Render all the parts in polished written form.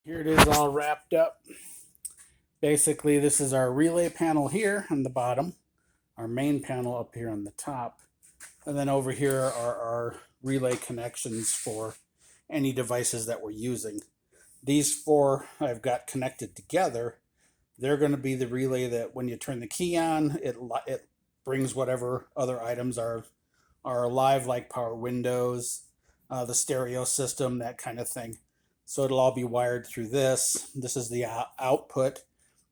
Here it is all wrapped up. Basically, this is our relay panel here on the bottom, our main panel up here on the top, and then over here are our relay connections for any devices that we're using. These four I've got connected together. They're going to be the relay that when you turn the key on, it brings whatever other items are alive, like power windows, the stereo system, that kind of thing. So it'll all be wired through this. This is the output.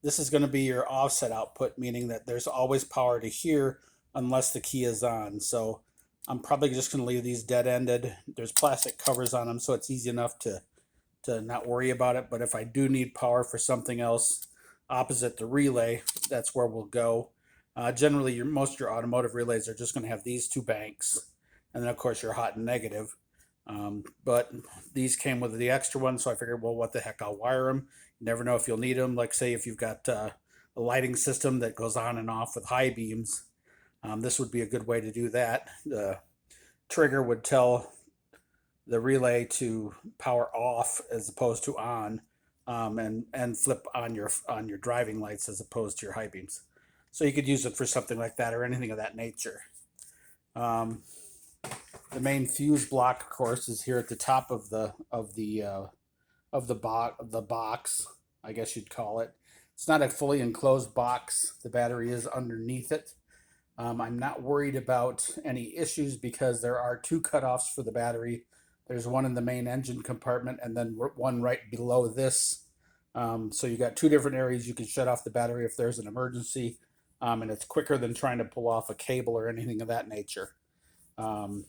This is going to be your offset output, meaning that there's always power to here unless the key is on. So I'm probably just going to leave these dead ended. There's plastic covers on them, so it's easy enough to not worry about it. But if I do need power for something else opposite the relay, that's where we'll go. Generally, most of your automotive relays are just going to have these two banks, and then of course your hot and negative. But these came with the extra one, so I figured, well, what the heck, I'll wire them. You never know if you'll need them. Like, say, if you've got a lighting system that goes on and off with high beams, this would be a good way to do that. The trigger would tell the relay to power off as opposed to on, and flip on your driving lights as opposed to your high beams. So you could use it for something like that or anything of that nature. Um, the main fuse block, of course, is here at the top of the box, I guess you'd call it. It's not a fully enclosed box. The battery is underneath it. I'm not worried about any issues because there are two cutoffs for the battery. There's one in the main engine compartment and then one right below this. So you got two different areas you can shut off the battery if there's an emergency, and it's quicker than trying to pull off a cable or anything of that nature. Um,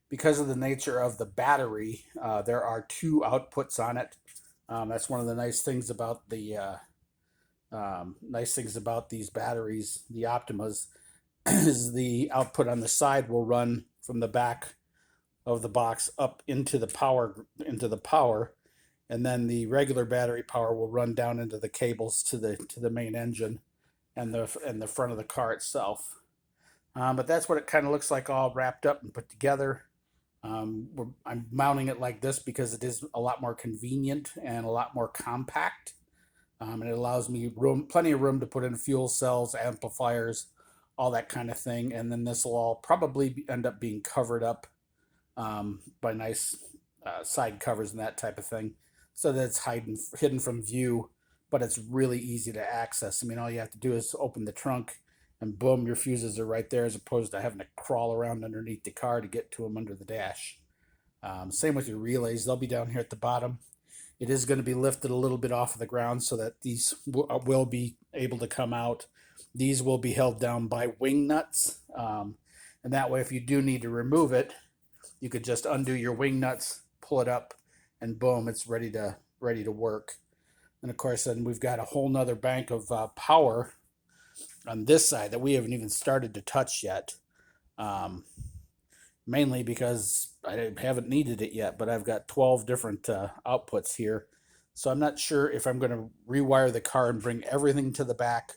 because of the nature of the battery, there are two outputs on it. That's one of the nice things about these batteries, the Optimas, is the output on the side will run from the back of the box up into the power, and then the regular battery power will run down into the cables to the main engine and the front of the car itself. But that's what it kind of looks like all wrapped up and put together. I'm mounting it like this because it is a lot more convenient and a lot more compact. And it allows me plenty of room to put in fuel cells, amplifiers, all that kind of thing. And then this will all probably end up being covered up by nice side covers and that type of thing, so that it's hidden from view, but it's really easy to access. I mean, all you have to do is open the trunk, and boom, your fuses are right there, as opposed to having to crawl around underneath the car to get to them under the dash. Same with your relays; they'll be down here at the bottom. It is going to be lifted a little bit off of the ground so that these will be able to come out. These will be held down by wing nuts, and that way, if you do need to remove it, you could just undo your wing nuts, pull it up, and boom, it's ready to work. And of course, then we've got a whole nother bank of power on this side that we haven't even started to touch yet. Um, Mainly because I haven't needed it yet, but I've got 12 different outputs here. So I'm not sure if I'm going to rewire the car and bring everything to the back,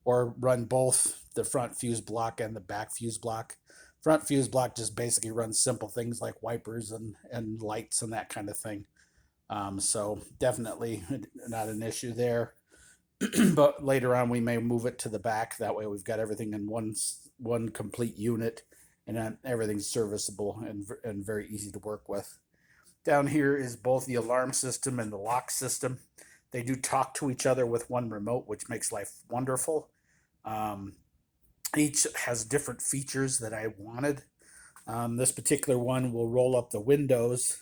or run both the front fuse block and the back fuse block. Front fuse block just basically runs simple things like wipers and lights and that kind of thing. So definitely not an issue there. But later on, we may move it to the back. That way, we've got everything in one complete unit, and then everything's serviceable and very easy to work with. Down here is both the alarm system and the lock system. They do talk to each other with one remote, which makes life wonderful. Um, each has different features that I wanted. This particular one will roll up the windows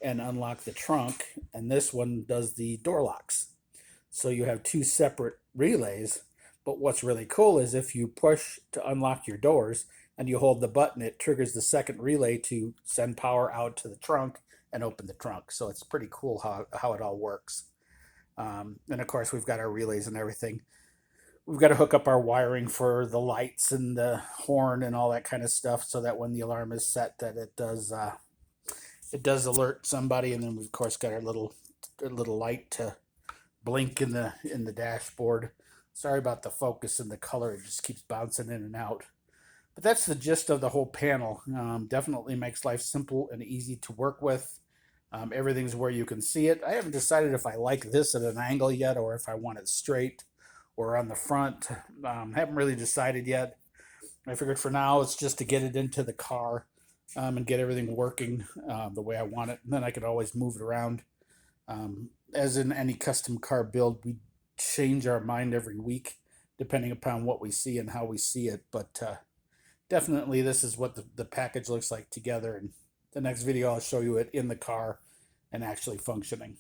and unlock the trunk, and this one does the door locks. So you have two separate relays. But what's really cool is if you push to unlock your doors and you hold the button, it triggers the second relay to send power out to the trunk and open the trunk. So it's pretty cool how it all works. And of course, we've got our relays and everything. We've got to hook up our wiring for the lights and the horn and all that kind of stuff, so that when the alarm is set, that it does alert somebody. And then we've of course got our little light to blink in the dashboard. Sorry about the focus and the color; it just keeps bouncing in and out. But that's the gist of the whole panel. Definitely makes life simple and easy to work with. Everything's where you can see it. I haven't decided if I like this at an angle yet or if I want it straight or on the front. Haven't really decided yet. I figured for now it's just to get it into the car and get everything working the way I want it. And then I could always move it around. As in any custom car build, we change our mind every week depending upon what we see and how we see it. But definitely this is what the package looks like together. And the next video I'll show you it in the car and actually functioning.